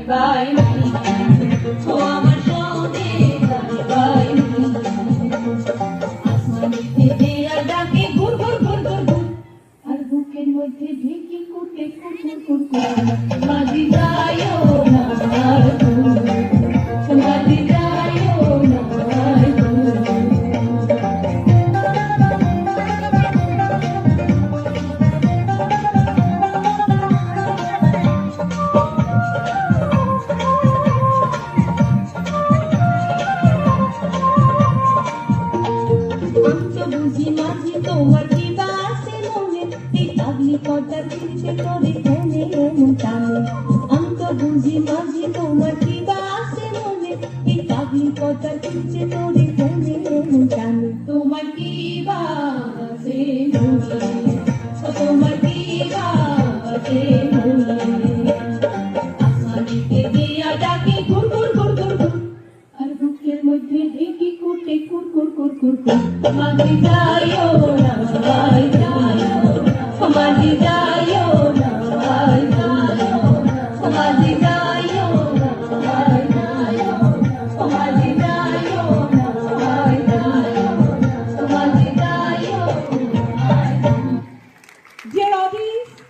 by ও আমার সনে গানে বাই আসমানের থেকে আর ডাকে ঘুর ঘুর ঘুর ঘুর ঘুর আর বুকের মধ্যে ঢেকে কুটে কুর কুর কুর কুর মাঝি যাইও না আর দূর মাঝি যাইও না আর দূর বুঝি মাঝি তোমার কি বাসে মনে এই পাগলি কটা কিনতে করে ফেলে এমন টানে আমি তো বুঝি মাঝি তোমার কি বাসে মনে এই পাগলি কটা কিনতে করে ফেলে এমন টানে তোমার কি বাসে মনে তোমার কি বাসে মনে আসমানিতে দিয়া ডাকে ঘুর ঘুর ঘুর ঘুর ঘুর আর বুকের মধ্যে ঢেকে কুটে কুর কুর কুর কুর কুর মাঝি যাইও না